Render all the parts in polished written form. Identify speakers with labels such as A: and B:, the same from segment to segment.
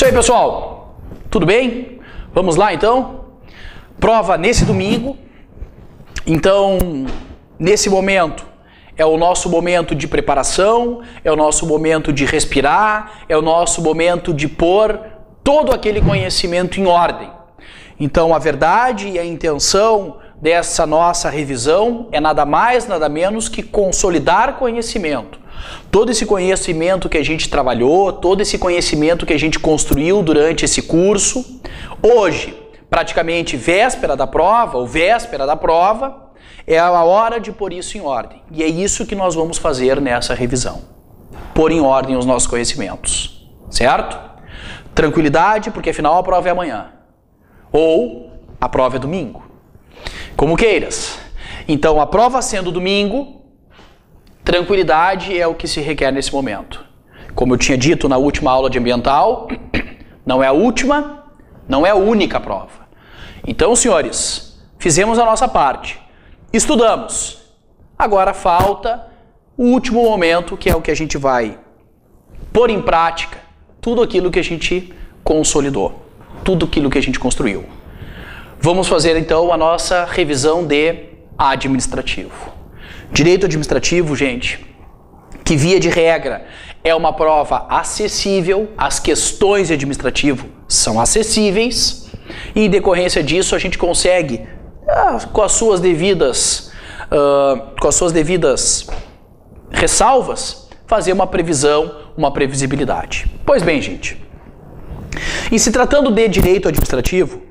A: Isso aí, pessoal. Tudo bem? Vamos lá, então. Prova nesse domingo. Então, nesse momento, é o nosso momento de preparação, é o nosso momento de respirar, é o nosso momento de pôr todo aquele conhecimento em ordem. Então, a verdade e a intenção dessa nossa revisão é nada mais, nada menos que consolidar conhecimento. Todo esse conhecimento que a gente trabalhou, todo esse conhecimento que a gente construiu durante esse curso, hoje, praticamente véspera da prova, ou véspera da prova, é a hora de pôr isso em ordem. E é isso que nós vamos fazer nessa revisão. Pôr em ordem os nossos conhecimentos, certo? Tranquilidade, porque afinal a prova é amanhã. Ou a prova é domingo. Como queiras. Então, a prova sendo domingo, tranquilidade é o que se requer nesse momento. Como eu tinha dito na última aula de ambiental, não é a última, não é a única prova. Então, senhores, fizemos a nossa parte. Estudamos. Agora falta o último momento, que é o que a gente vai pôr em prática tudo aquilo que a gente consolidou, tudo aquilo que a gente construiu. Vamos fazer então a nossa revisão de administrativo. Direito administrativo, gente, que via de regra é uma prova acessível, as questões de administrativo são acessíveis e em decorrência disso a gente consegue, com as suas devidas ressalvas, fazer uma previsão, uma previsibilidade. Pois bem, gente, em se tratando de direito administrativo,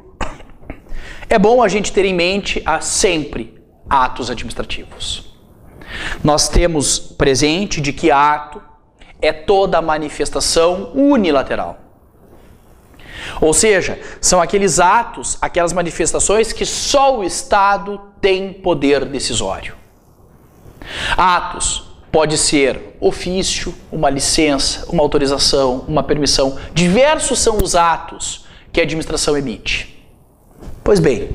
A: é bom a gente ter em mente sempre atos administrativos. Nós temos presente de que ato é toda manifestação unilateral. Ou seja, são aqueles atos, aquelas manifestações que só o Estado tem poder decisório. Atos pode ser ofício, uma licença, uma autorização, uma permissão. Diversos são os atos que a administração emite. Pois bem,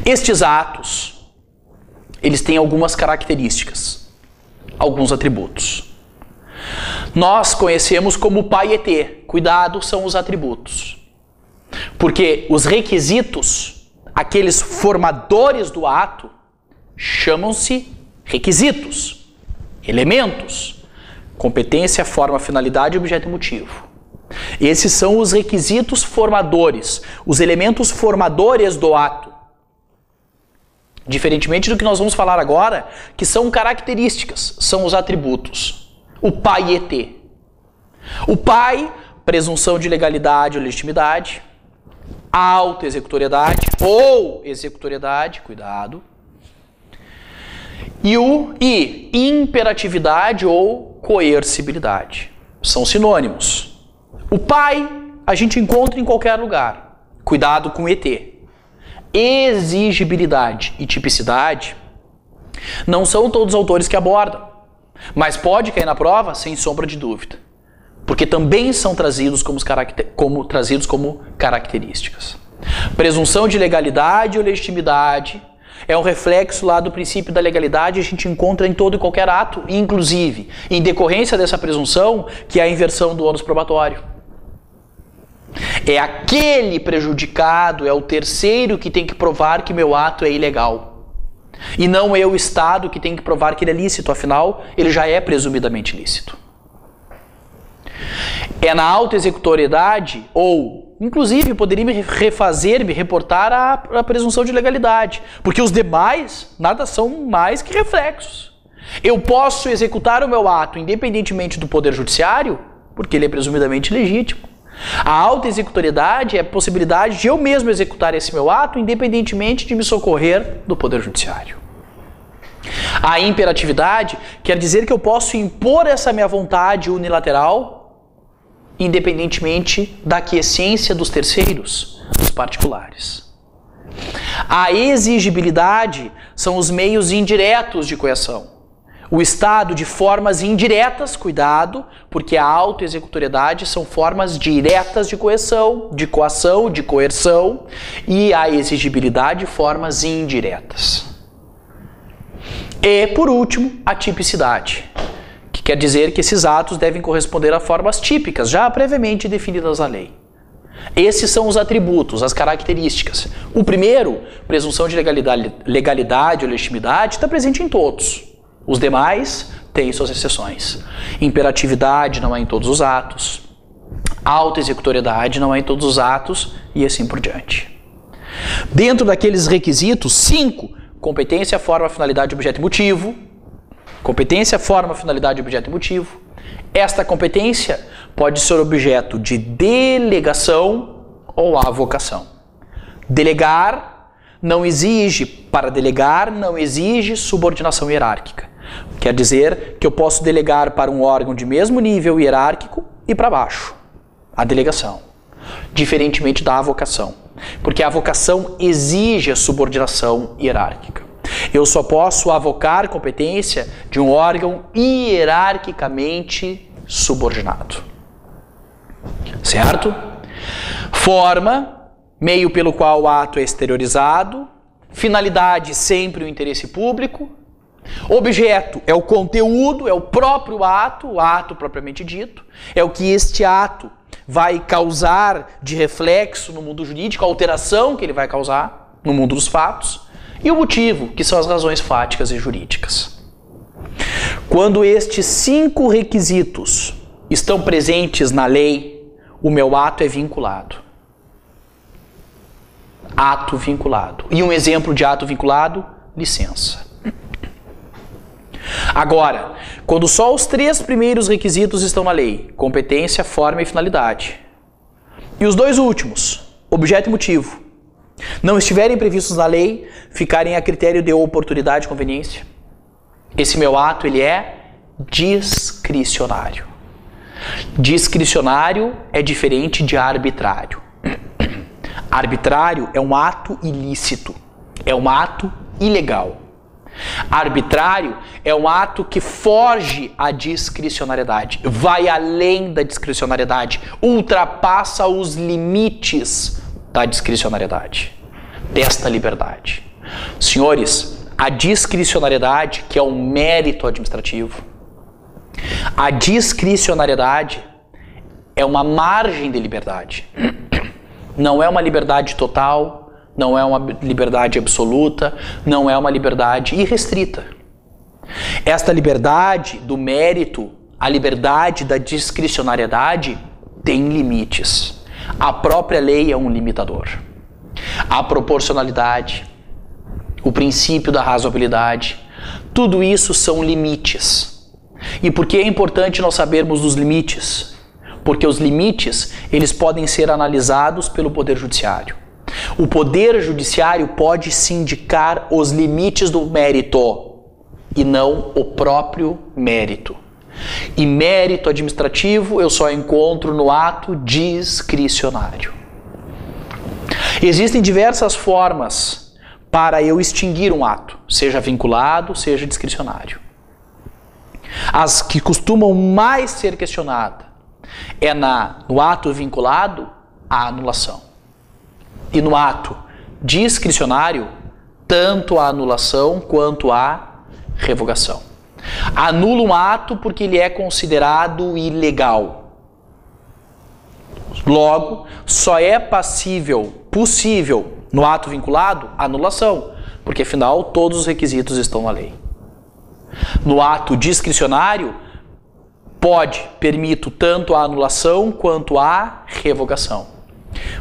A: estes atos, eles têm algumas características, alguns atributos. Nós conhecemos como pai et. Cuidado, são os atributos. Porque os requisitos, aqueles formadores do ato, chamam-se requisitos, elementos, competência, forma, finalidade, objeto e motivo. Esses são os requisitos formadores, os elementos formadores do ato. Diferentemente do que nós vamos falar agora, que são características, são os atributos. O pai et. O pai, presunção de legalidade ou legitimidade, auto-executoriedade ou executoriedade, cuidado. E o imperatividade ou coercibilidade. São sinônimos. O pai a gente encontra em qualquer lugar. Cuidado com ET. Exigibilidade e tipicidade não são todos os autores que abordam, mas pode cair na prova sem sombra de dúvida, porque também são trazidos como características. Presunção de legalidade ou legitimidade é um reflexo lá do princípio da legalidade, a gente encontra em todo e qualquer ato, inclusive em decorrência dessa presunção, que é a inversão do ônus probatório. É aquele prejudicado, é o terceiro que tem que provar que meu ato é ilegal. E não é o Estado que tem que provar que ele é lícito, afinal, ele já é presumidamente lícito. É na auto-executoriedade, ou, inclusive, poderia me reportar a presunção de legalidade, porque os demais nada são mais que reflexos. Eu posso executar o meu ato independentemente do Poder Judiciário, porque ele é presumidamente legítimo. A auto-executoriedade é a possibilidade de eu mesmo executar esse meu ato independentemente de me socorrer do Poder Judiciário. A imperatividade quer dizer que eu posso impor essa minha vontade unilateral independentemente da aquiescência dos terceiros, dos particulares. A exigibilidade são os meios indiretos de coerção. O Estado de formas indiretas, cuidado, porque a auto-executoriedade são formas diretas de coação, de coerção, e a exigibilidade, formas indiretas. E, por último, a tipicidade, que quer dizer que esses atos devem corresponder a formas típicas, já previamente definidas na lei. Esses são os atributos, as características. O primeiro, presunção de legalidade ou legitimidade, está presente em todos. Os demais têm suas exceções. Imperatividade não é em todos os atos. Autoexecutoriedade não é em todos os atos e assim por diante. Dentro daqueles requisitos, 5, competência, forma, finalidade, objeto e motivo. Competência, forma, finalidade, objeto e motivo. Esta competência pode ser objeto de delegação ou avocação. Para delegar, não exige subordinação hierárquica. Quer dizer que eu posso delegar para um órgão de mesmo nível hierárquico e para baixo. A delegação. Diferentemente da avocação. Porque a avocação exige a subordinação hierárquica. Eu só posso avocar competência de um órgão hierarquicamente subordinado. Certo? Forma, meio pelo qual o ato é exteriorizado. Finalidade, sempre o interesse público. Objeto é o conteúdo, é o próprio ato, o ato propriamente dito. É o que este ato vai causar de reflexo no mundo jurídico, a alteração que ele vai causar no mundo dos fatos. E o motivo, que são as razões fáticas e jurídicas. Quando estes 5 requisitos estão presentes na lei, o meu ato é vinculado. Ato vinculado. E um exemplo de ato vinculado, licença. Agora, quando só os 3 primeiros requisitos estão na lei, competência, forma e finalidade, e os 2 últimos, objeto e motivo, não estiverem previstos na lei, ficarem a critério de oportunidade e conveniência, esse meu ato ele é discricionário. Discricionário é diferente de arbitrário. Arbitrário é um ato ilícito, é um ato ilegal. Arbitrário é um ato que foge à discricionariedade, vai além da discricionariedade, ultrapassa os limites da discricionariedade, desta liberdade. Senhores, a discricionariedade, que é um mérito administrativo, a discricionariedade é uma margem de liberdade. Não é uma liberdade total, não é uma liberdade absoluta, não é uma liberdade irrestrita. Esta liberdade do mérito, a liberdade da discricionariedade, tem limites. A própria lei é um limitador. A proporcionalidade, o princípio da razoabilidade, tudo isso são limites. E por que é importante nós sabermos dos limites? Porque os limites, eles podem ser analisados pelo Poder Judiciário. O Poder Judiciário pode sindicar os limites do mérito e não o próprio mérito. E mérito administrativo eu só encontro no ato discricionário. Existem diversas formas para eu extinguir um ato, seja vinculado, seja discricionário. As que costumam mais ser questionadas é no ato vinculado, a anulação. E no ato discricionário, tanto a anulação quanto a revogação. Anula um ato porque ele é considerado ilegal. Logo, só é possível no ato vinculado, anulação, porque afinal todos os requisitos estão na lei. No ato discricionário, permito tanto a anulação quanto a revogação.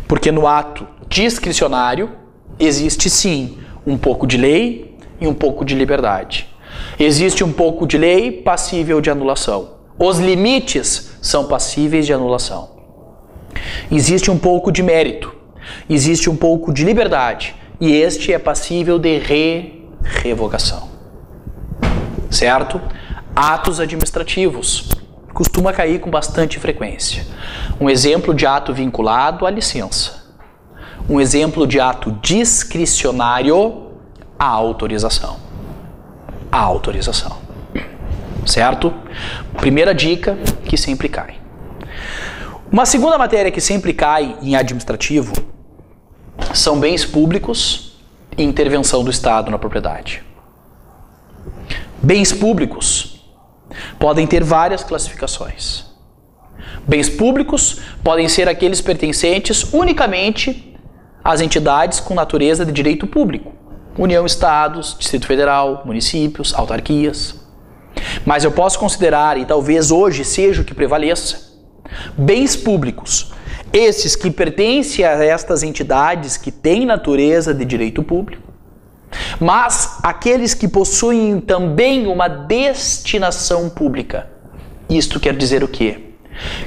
A: Porque no ato discricionário existe sim um pouco de lei e um pouco de liberdade. Existe um pouco de lei passível de anulação. Os limites são passíveis de anulação. Existe um pouco de mérito. Existe um pouco de liberdade. E este é passível de revogação. Certo? Atos administrativos costuma cair com bastante frequência. Um exemplo de ato vinculado à licença. Um exemplo de ato discricionário, a autorização. A autorização. Certo? Primeira dica que sempre cai. Uma segunda matéria que sempre cai em administrativo são bens públicos e intervenção do Estado na propriedade. Bens públicos podem ter várias classificações. Bens públicos podem ser aqueles pertencentes unicamente às entidades com natureza de direito público. União, Estados, Distrito Federal, municípios, autarquias. Mas eu posso considerar, e talvez hoje seja o que prevaleça, bens públicos, esses que pertencem a estas entidades que têm natureza de direito público, mas aqueles que possuem também uma destinação pública. Isto quer dizer o quê?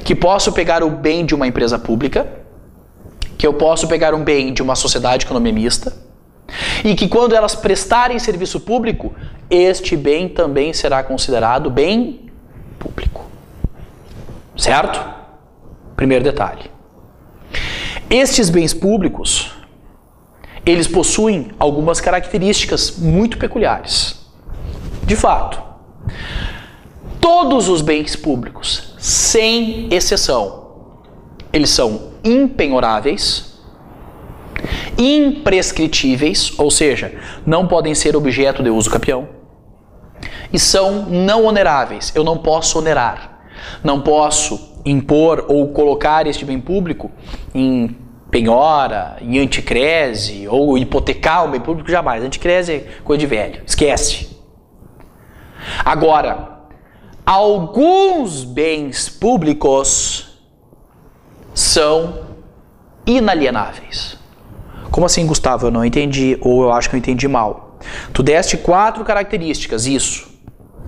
A: Que posso pegar o bem de uma empresa pública, que eu posso pegar um bem de uma sociedade de economia mista, e que quando elas prestarem serviço público, este bem também será considerado bem público. Certo? Primeiro detalhe. Estes bens públicos, eles possuem algumas características muito peculiares. De fato, todos os bens públicos, sem exceção, eles são impenhoráveis, imprescritíveis, ou seja, não podem ser objeto de uso capião, e são não oneráveis. Eu não posso onerar, não posso impor ou colocar este bem público em penhora, em anticrese, ou hipotecar o bem público, jamais. Anticrese é coisa de velho, esquece. Agora, alguns bens públicos são inalienáveis. Como assim, Gustavo? Eu não entendi, ou eu acho que eu entendi mal. Tu deste 4 características, isso.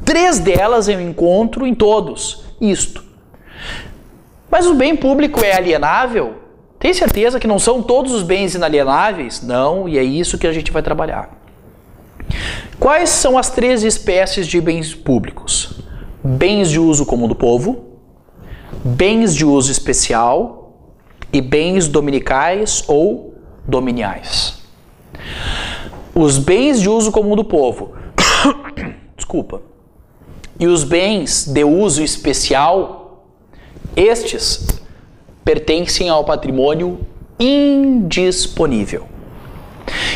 A: 3 delas eu encontro em todos, isto. Mas o bem público é alienável? Tem certeza que não são todos os bens inalienáveis? Não, e é isso que a gente vai trabalhar. Quais são as 3 espécies de bens públicos? Bens de uso comum do povo, bens de uso especial e bens dominicais ou dominiais. Os bens de uso comum do povo, desculpa, e os bens de uso especial, estes pertencem ao patrimônio indisponível.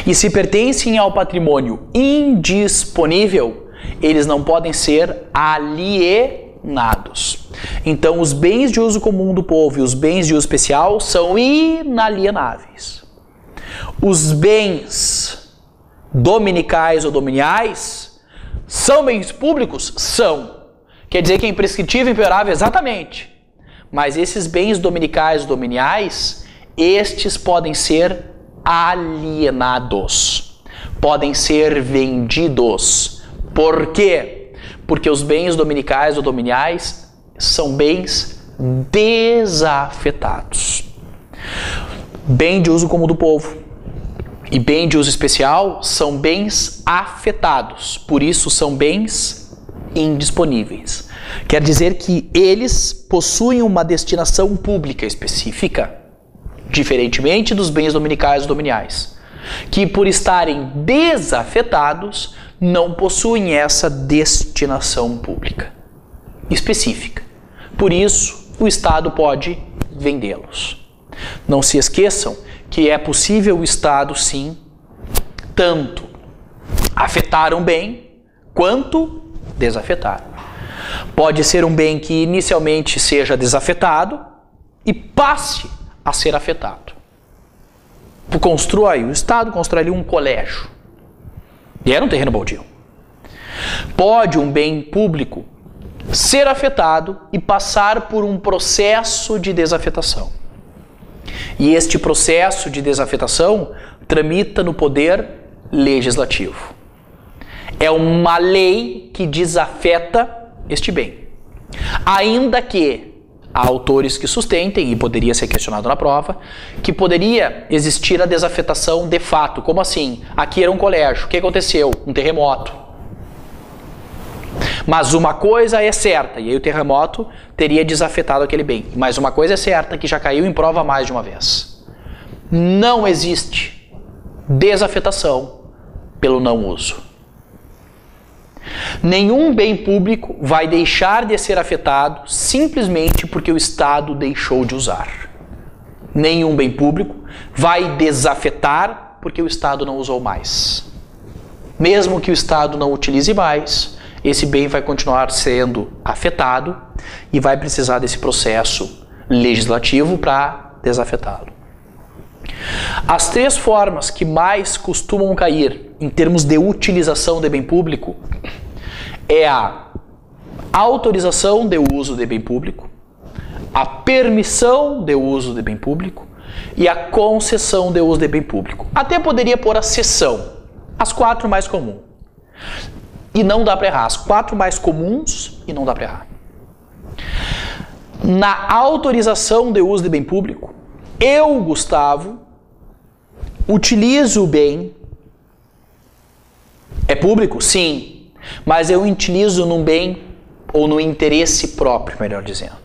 A: E se pertencem ao patrimônio indisponível, eles não podem ser alienados. Então, os bens de uso comum do povo e os bens de uso especial são inalienáveis. Os bens dominicais ou dominiais são bens públicos? São. Quer dizer que é imprescritível e impenhorável? Exatamente. Mas esses bens dominicais ou dominiais, estes podem ser alienados. Podem ser vendidos. Por quê? Porque os bens dominicais ou dominiais são bens desafetados. Bem de uso comum do povo e bem de uso especial são bens afetados, por isso são bens indisponíveis. Quer dizer que eles possuem uma destinação pública específica, diferentemente dos bens dominicais ou dominiais, que por estarem desafetados não possuem essa destinação pública específica. Por isso, o Estado pode vendê-los. Não se esqueçam que é possível o Estado, sim, tanto afetar um bem quanto desafetar. Pode ser um bem que inicialmente seja desafetado e passe a ser afetado. O Estado constrói ali um colégio. E era um terreno baldio. Pode um bem público ser afetado e passar por um processo de desafetação. E este processo de desafetação tramita no poder legislativo. É uma lei que desafeta este bem. Ainda que há autores que sustentem, e poderia ser questionado na prova, que poderia existir a desafetação de fato. Como assim? Aqui era um colégio. O que aconteceu? Um terremoto. Mas uma coisa é certa, e aí o terremoto teria desafetado aquele bem. Mas uma coisa é certa, que já caiu em prova mais de uma vez. Não existe desafetação pelo não uso. Nenhum bem público vai deixar de ser afetado simplesmente porque o Estado deixou de usar. Nenhum bem público vai desafetar porque o Estado não usou mais. Mesmo que o Estado não utilize mais, esse bem vai continuar sendo afetado e vai precisar desse processo legislativo para desafetá-lo. As 3 formas que mais costumam cair em termos de utilização de bem público é a autorização de uso de bem público, a permissão de uso de bem público e a concessão de uso de bem público. Até poderia pôr a cessão, as 4 mais comuns. E não dá para errar, as 4 mais comuns e não dá para errar. Na autorização de uso de bem público, eu, Gustavo, utilizo o bem. É público? Sim. Mas eu utilizo num bem ou no interesse próprio, melhor dizendo.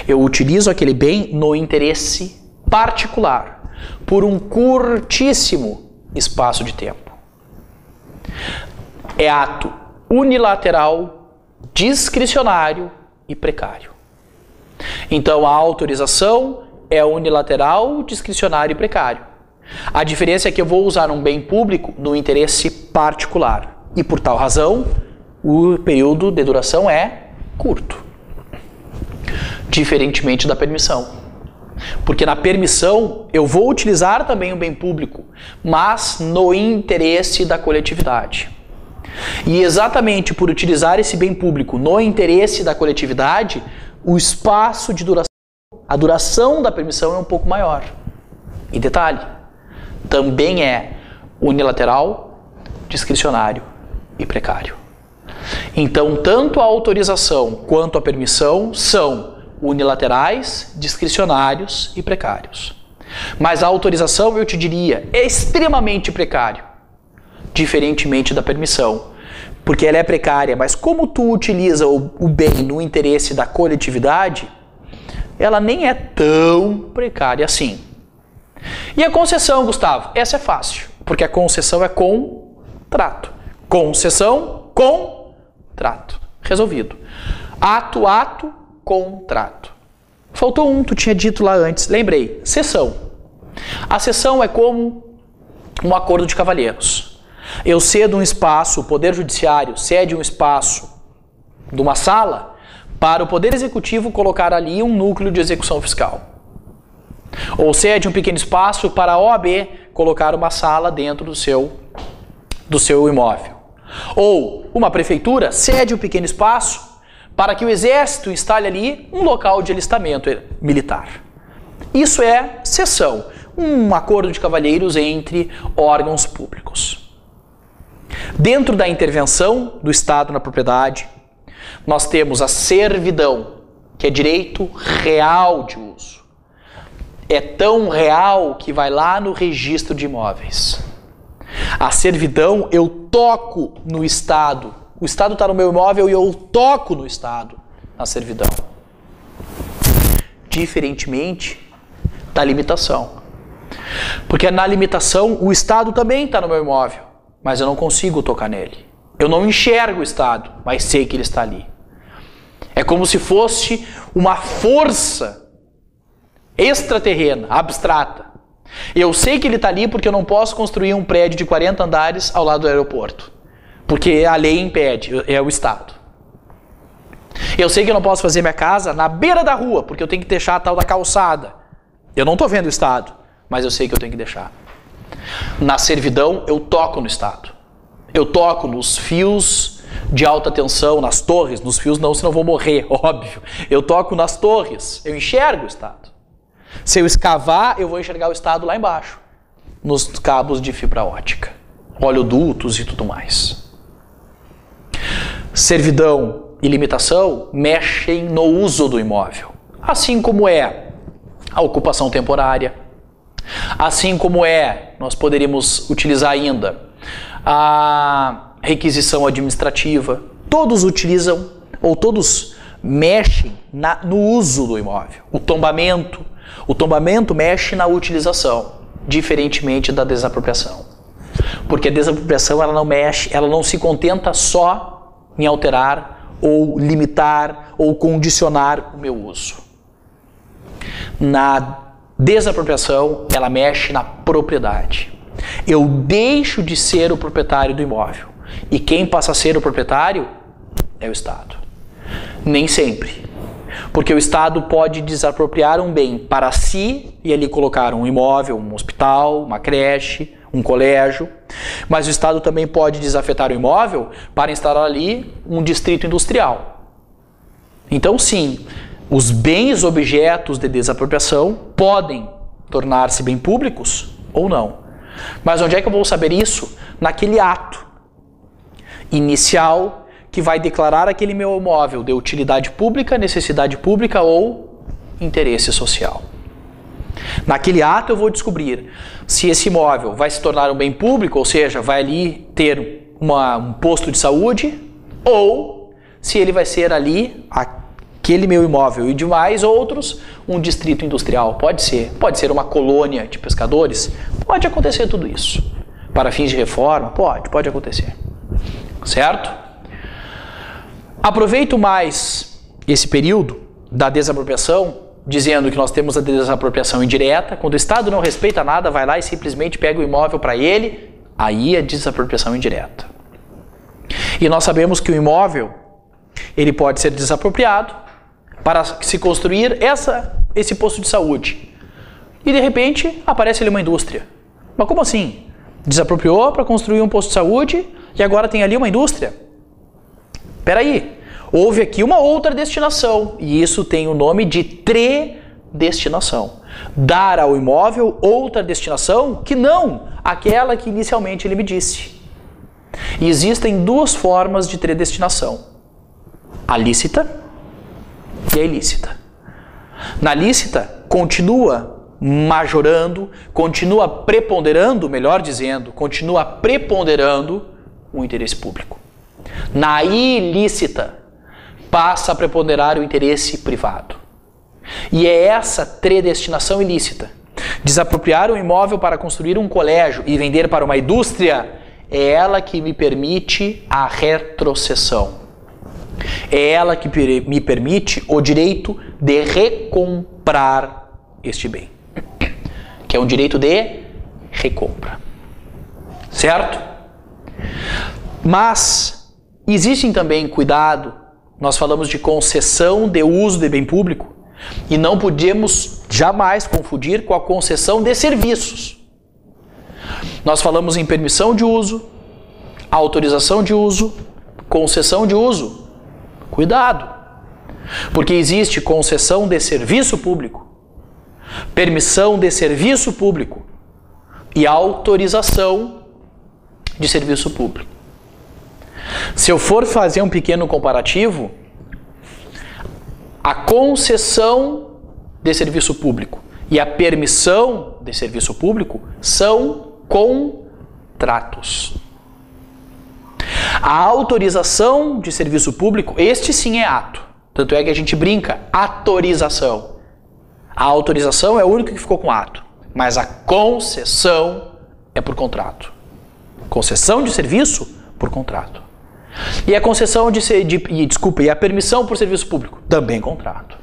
A: Eu utilizo aquele bem no interesse particular, por um curtíssimo espaço de tempo. É ato unilateral, discricionário e precário. Então a autorização é unilateral, discricionário e precário. A diferença é que eu vou usar um bem público no interesse particular. E por tal razão, o período de duração é curto. Diferentemente da permissão. Porque na permissão eu vou utilizar também o bem público, mas no interesse da coletividade. E exatamente por utilizar esse bem público no interesse da coletividade, o espaço de duração, a duração da permissão é um pouco maior. E detalhe, também é unilateral, discricionário e precário. Então, tanto a autorização quanto a permissão são unilaterais, discricionários e precários. Mas a autorização, eu te diria, é extremamente precário, diferentemente da permissão, porque ela é precária, mas como tu utiliza o bem no interesse da coletividade, ela nem é tão precária assim. E a concessão, Gustavo? Essa é fácil, porque a concessão é contrato. Concessão, contrato. Resolvido. Ato, ato, contrato. Faltou um, tu tinha dito lá antes. Lembrei, cessão. A cessão é como um acordo de cavalheiros. Eu cedo um espaço, o Poder Judiciário cede um espaço de uma sala para o Poder Executivo colocar ali um núcleo de execução fiscal. Ou cede um pequeno espaço para a OAB colocar uma sala dentro do seu imóvel. Ou uma prefeitura cede um pequeno espaço para que o Exército instale ali um local de alistamento militar. Isso é cessão, um acordo de cavalheiros entre órgãos públicos. Dentro da intervenção do Estado na propriedade, nós temos a servidão, que é direito real de uso. É tão real que vai lá no registro de imóveis. A servidão, eu toco no Estado. O Estado está no meu imóvel e eu toco no Estado, na servidão. Diferentemente da limitação. Porque na limitação, o Estado também está no meu imóvel, mas eu não consigo tocar nele. Eu não enxergo o Estado, mas sei que ele está ali. É como se fosse uma força extraterrena, abstrata. Eu sei que ele está ali porque eu não posso construir um prédio de 40 andares ao lado do aeroporto. Porque a lei impede, é o Estado. Eu sei que eu não posso fazer minha casa na beira da rua, porque eu tenho que deixar a tal da calçada. Eu não estou vendo o Estado, mas eu sei que eu tenho que deixar. Na servidão, eu toco no Estado. Eu toco nos fios de alta tensão, nas torres. Nos fios não, senão eu vou morrer, óbvio. Eu toco nas torres, eu enxergo o Estado. Se eu escavar, eu vou enxergar o Estado lá embaixo, nos cabos de fibra ótica, oleodutos e tudo mais. Servidão e limitação mexem no uso do imóvel, assim como é a ocupação temporária, assim como nós poderíamos utilizar ainda a requisição administrativa. Todos utilizam, ou todos mexem no uso do imóvel. O tombamento mexe na utilização, diferentemente da desapropriação. Porque a desapropriação ela não se contenta só em alterar ou limitar ou condicionar o meu uso. Na desapropriação, ela mexe na propriedade. Eu deixo de ser o proprietário do imóvel. E quem passa a ser o proprietário é o Estado. Nem sempre. Porque o Estado pode desapropriar um bem para si e ali colocar um imóvel, um hospital, uma creche, um colégio. Mas o Estado também pode desafetar o imóvel para instalar ali um distrito industrial. Então, sim, os bens objetos de desapropriação podem tornar-se bem públicos ou não. Mas onde é que eu vou saber isso? Naquele ato inicial que vai declarar aquele meu imóvel de utilidade pública, necessidade pública ou interesse social. Naquele ato eu vou descobrir se esse imóvel vai se tornar um bem público, ou seja, vai ali ter um posto de saúde, ou se ele vai ser ali, aquele meu imóvel e demais outros, um distrito industrial. Pode ser uma colônia de pescadores, pode acontecer tudo isso. Para fins de reforma, pode acontecer. Certo? Aproveito mais esse período da desapropriação, dizendo que nós temos a desapropriação indireta. Quando o Estado não respeita nada, vai lá e simplesmente pega o imóvel para ele, aí é desapropriação indireta. E nós sabemos que o imóvel, ele pode ser desapropriado para se construir esse posto de saúde. E de repente aparece ali uma indústria. Mas como assim? Desapropriou para construir um posto de saúde e agora tem ali uma indústria? Espera aí, houve aqui uma outra destinação e isso tem o nome de predestinação. Dar ao imóvel outra destinação que não aquela que inicialmente ele me disse. E existem duas formas de predestinação: a lícita e a ilícita. Na lícita, continua majorando, continua preponderando, melhor dizendo, continua preponderando o interesse público. Na ilícita, passa a preponderar o interesse privado. E é essa predestinação ilícita, desapropriar um imóvel para construir um colégio e vender para uma indústria, é ela que me permite a retrocessão. É ela que me permite o direito de recomprar este bem, que é um direito de recompra. Certo? Mas existem também, cuidado, nós falamos de concessão de uso de bem público e não podemos jamais confundir com a concessão de serviços. Nós falamos em permissão de uso, autorização de uso, concessão de uso. Cuidado, porque existe concessão de serviço público, permissão de serviço público e autorização de serviço público. Se eu for fazer um pequeno comparativo, a concessão de serviço público e a permissão de serviço público são contratos. A autorização de serviço público, este sim é ato. Tanto é que a gente brinca, autorização. A autorização é o único que ficou com ato, mas a concessão é por contrato. Concessão de serviço por contrato. E a concessão e a permissão por serviço público, também contrato.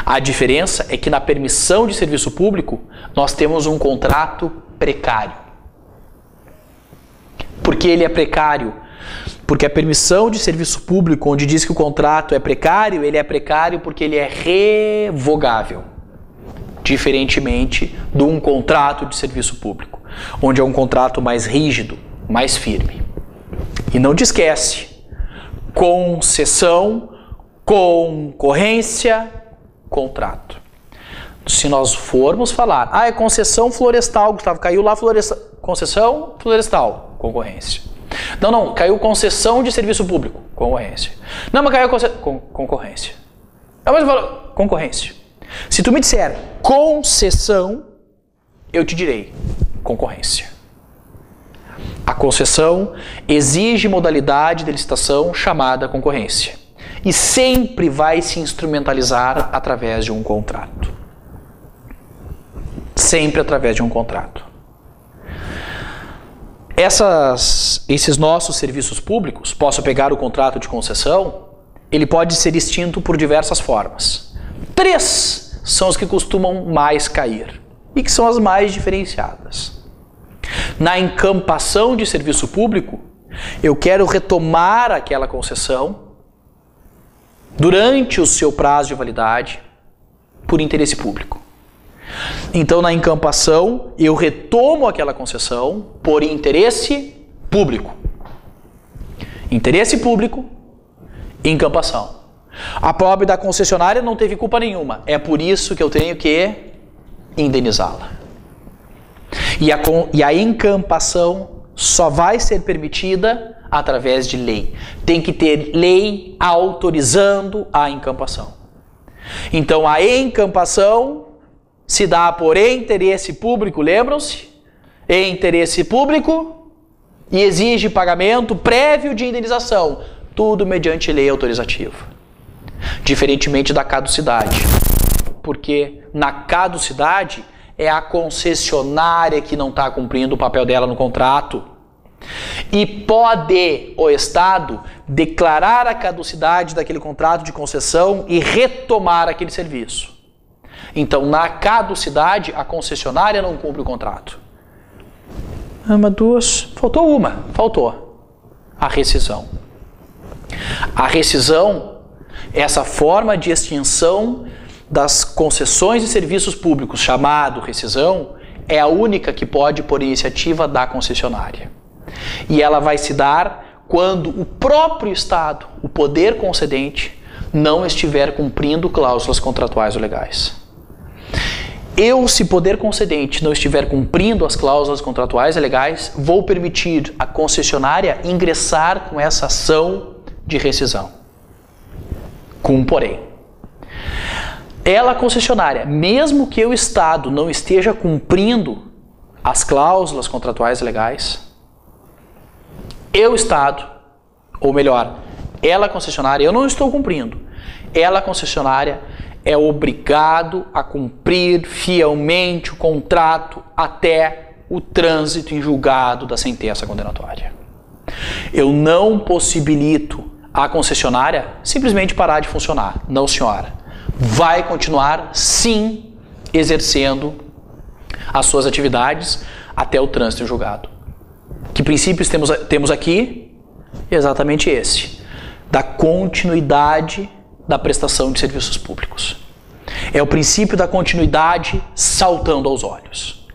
A: A diferença é que na permissão de serviço público, nós temos um contrato precário. Por que ele é precário? Porque a permissão de serviço público, onde diz que o contrato é precário, ele é precário porque ele é revogável. Diferentemente de um contrato de serviço público, onde é um contrato mais rígido, mais firme. E não te esquece, concessão, concorrência, contrato. Se nós formos falar, é concessão florestal, Gustavo, caiu lá concessão florestal, concorrência. Não, caiu concessão de serviço público, concorrência. Não, mas caiu concorrência. Não, mas eu falo, concorrência. Se tu me disser concessão, eu te direi concorrência. A concessão exige modalidade de licitação chamada concorrência e sempre vai se instrumentalizar através de um contrato. Sempre através de um contrato. Esses nossos serviços públicos, posso pegar o contrato de concessão, ele pode ser extinto por diversas formas. 3 são os que costumam mais cair e que são as mais diferenciadas. Na encampação de serviço público, eu quero retomar aquela concessão durante o seu prazo de validade, por interesse público. Então, na encampação, eu retomo aquela concessão por interesse público. Interesse público, encampação. A pobre da concessionária não teve culpa nenhuma. É por isso que eu tenho que indenizá-la. E a encampação só vai ser permitida através de lei. Tem que ter lei autorizando a encampação. Então, a encampação se dá por interesse público, lembram-se? Interesse público e exige pagamento prévio de indenização. Tudo mediante lei autorizativa. Diferentemente da caducidade. Porque na caducidade é a concessionária que não está cumprindo o papel dela no contrato. E pode o Estado declarar a caducidade daquele contrato de concessão e retomar aquele serviço. Então, na caducidade, a concessionária não cumpre o contrato. Uma, duas, faltou uma, faltou. A rescisão. A rescisão, essa forma de extinção das concessões de serviços públicos, chamado rescisão, é a única que pode por iniciativa da concessionária. E ela vai se dar quando o próprio Estado, o poder concedente, não estiver cumprindo cláusulas contratuais ou legais. Se poder concedente não estiver cumprindo as cláusulas contratuais e legais, vou permitir a concessionária ingressar com essa ação de rescisão. Com um porém. Ela, concessionária, mesmo que o Estado não esteja cumprindo as cláusulas contratuais e legais, eu, Estado, ou melhor, ela, concessionária, eu não estou cumprindo. Ela, concessionária, é obrigado a cumprir fielmente o contrato até o trânsito em julgado da sentença condenatória. Eu não possibilito a concessionária simplesmente parar de funcionar. Não, senhora. Vai continuar, sim, exercendo as suas atividades até o trânsito em julgado. Que princípios temos aqui? Exatamente esse. Da continuidade da prestação de serviços públicos. É o princípio da continuidade saltando aos olhos.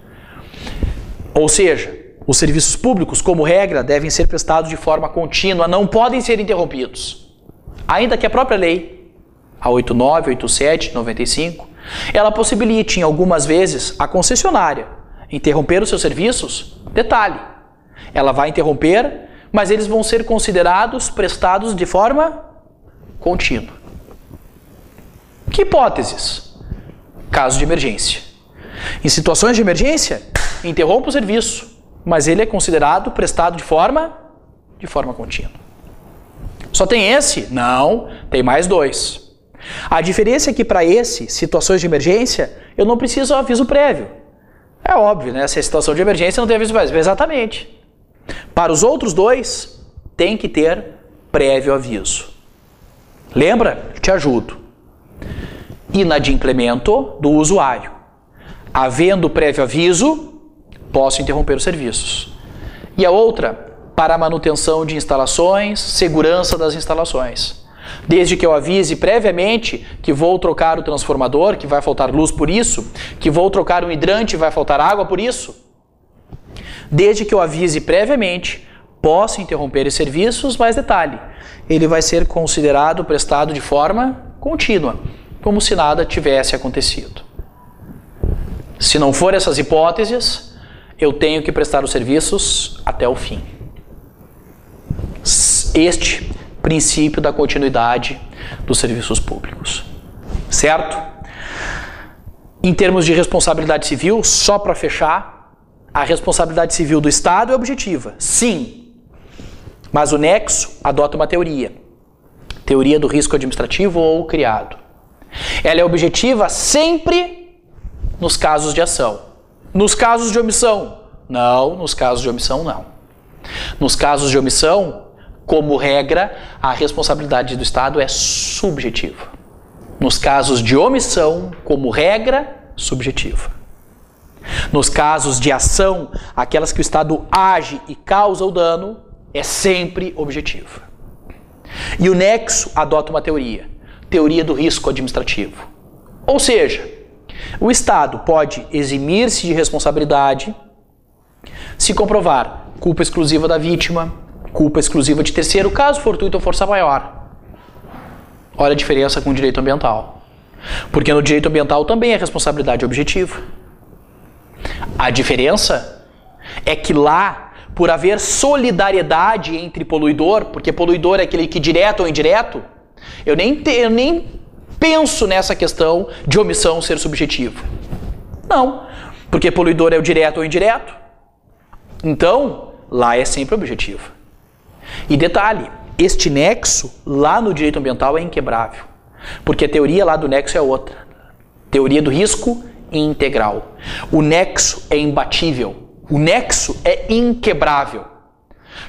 A: Ou seja, os serviços públicos, como regra, devem ser prestados de forma contínua, não podem ser interrompidos. Ainda que a própria lei, a 89, 87, 95, ela possibilite, em algumas vezes, a concessionária interromper os seus serviços. Detalhe, ela vai interromper, mas eles vão ser considerados prestados de forma contínua. Que hipóteses? Caso de emergência. Em situações de emergência, interrompa o serviço, mas ele é considerado prestado de forma contínua. Só tem esse? Não, tem mais dois. A diferença é que para situações de emergência, eu não preciso de aviso prévio. É óbvio, né? Se é situação de emergência, não tem aviso prévio. Exatamente. Para os outros dois, tem que ter prévio aviso. Lembra? Te ajudo. Inadimplemento do usuário. Havendo prévio aviso, posso interromper os serviços. E a outra, para a manutenção de instalações, segurança das instalações. Desde que eu avise previamente que vou trocar o transformador, que vai faltar luz por isso, que vou trocar um hidrante, vai faltar água por isso. Desde que eu avise previamente, posso interromper os serviços, mas detalhe, ele vai ser considerado prestado de forma contínua, como se nada tivesse acontecido. Se não for essas hipóteses, eu tenho que prestar os serviços até o fim. Este princípio da continuidade dos serviços públicos. Certo? Em termos de responsabilidade civil, só para fechar, a responsabilidade civil do Estado é objetiva. Sim. Mas o nexo adota uma teoria. Teoria do risco administrativo ou criado. Ela é objetiva sempre nos casos de ação. Nos casos de omissão? Não, nos casos de omissão não. Nos casos de omissão, como regra, a responsabilidade do Estado é subjetiva. Nos casos de omissão, como regra, subjetiva. Nos casos de ação, aquelas que o Estado age e causa o dano, é sempre objetiva. E o nexo adota uma teoria. teoria do risco administrativo. Ou seja, o Estado pode eximir-se de responsabilidade se comprovar culpa exclusiva da vítima, culpa exclusiva de terceiro, caso fortuito ou força maior. Olha a diferença com o direito ambiental. Porque no direito ambiental também é responsabilidade objetiva. A diferença é que lá, por haver solidariedade entre poluidor, porque poluidor é aquele que direto ou indireto, eu nem penso nessa questão de omissão ser subjetiva. Não, porque poluidor é o direto ou indireto. Então, lá é sempre objetivo. E detalhe, este nexo lá no direito ambiental é inquebrável, porque a teoria lá do nexo é outra. Teoria do risco integral. O nexo é imbatível. O nexo é inquebrável.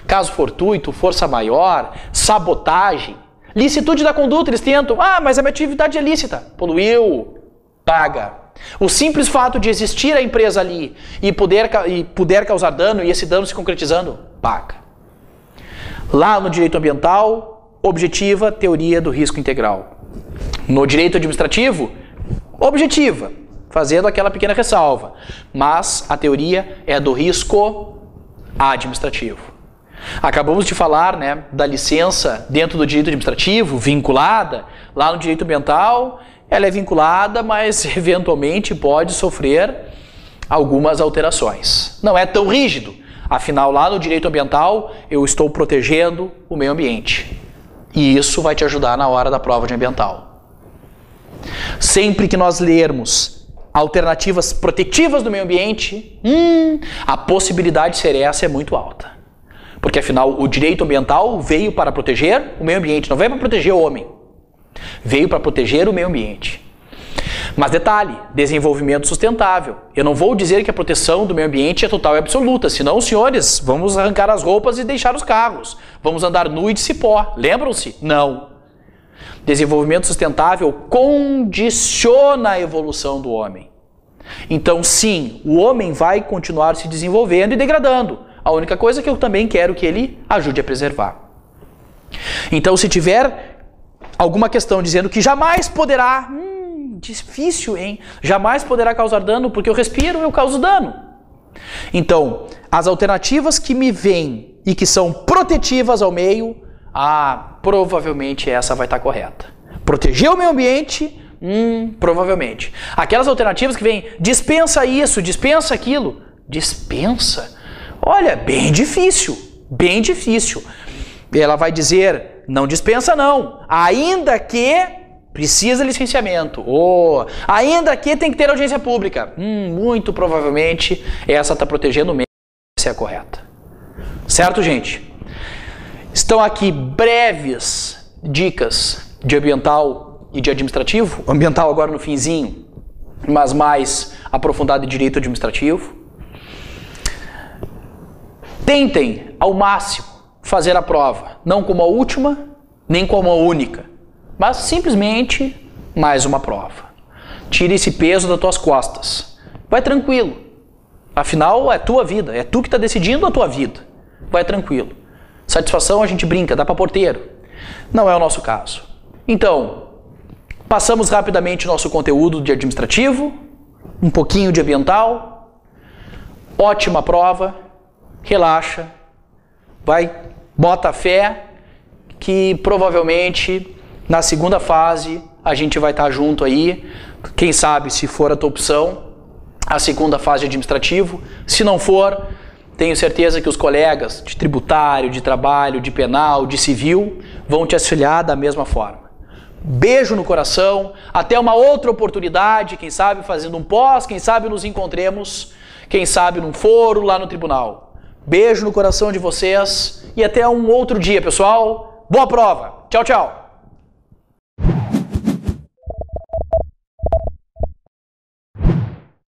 A: Caso fortuito, força maior, sabotagem, licitude da conduta, eles tentam. Ah, mas a minha atividade é lícita. Poluiu, paga. O simples fato de existir a empresa ali e puder causar dano, e esse dano se concretizando, paga. Lá no direito ambiental, objetiva, teoria do risco integral. No direito administrativo, objetiva, fazendo aquela pequena ressalva. Mas a teoria é do risco administrativo. Acabamos de falar, né, da licença dentro do direito administrativo, vinculada. Lá no direito ambiental, ela é vinculada, mas eventualmente pode sofrer algumas alterações. Não é tão rígido. Afinal, lá no direito ambiental, eu estou protegendo o meio ambiente. E isso vai te ajudar na hora da prova de ambiental. Sempre que nós lermos alternativas protetivas do meio ambiente, a possibilidade de ser essa é muito alta. Porque afinal, o direito ambiental veio para proteger o meio ambiente, não veio para proteger o homem. Veio para proteger o meio ambiente. Mas detalhe, desenvolvimento sustentável. Eu não vou dizer que a proteção do meio ambiente é total e absoluta, senão, senhores, vamos arrancar as roupas e deixar os carros. Vamos andar nu e de cipó. Lembram-se? Não. Desenvolvimento sustentável condiciona a evolução do homem. Então, sim, o homem vai continuar se desenvolvendo e degradando. A única coisa que eu também quero que ele ajude a preservar. Então, se tiver alguma questão dizendo que jamais poderá... difícil, hein? Jamais poderá causar dano, porque eu respiro, eu causo dano. Então, as alternativas que me vêm e que são protetivas ao meio, provavelmente essa vai estar correta. Proteger o meio ambiente, provavelmente. Aquelas alternativas que vêm, dispensa isso, dispensa aquilo. Dispensa? Olha, bem difícil, bem difícil. Ela vai dizer, não dispensa não, ainda que... precisa de licenciamento, ainda que tem que ter audiência pública. Muito provavelmente essa está protegendo o meio, essa é a correta. Certo, gente? Estão aqui breves dicas de ambiental e de administrativo. Ambiental agora no finzinho, mas mais aprofundado em direito administrativo. Tentem ao máximo fazer a prova, não como a última, nem como a única. Mas simplesmente mais uma prova. Tire esse peso das tuas costas. Vai tranquilo. Afinal, é tua vida. É tu que está decidindo a tua vida. Vai tranquilo. Satisfação a gente brinca, dá para porteiro. Não é o nosso caso. Então, passamos rapidamente o nosso conteúdo de administrativo, um pouquinho de ambiental. Ótima prova. Relaxa. Vai, bota fé que provavelmente... na segunda fase, a gente vai estar junto aí, quem sabe, se for a tua opção, a segunda fase de administrativo. Se não for, tenho certeza que os colegas de tributário, de trabalho, de penal, de civil, vão te auxiliar da mesma forma. Beijo no coração, até uma outra oportunidade, quem sabe fazendo um pós, quem sabe nos encontremos, quem sabe num foro lá no tribunal. Beijo no coração de vocês e até um outro dia, pessoal. Boa prova! Tchau, tchau!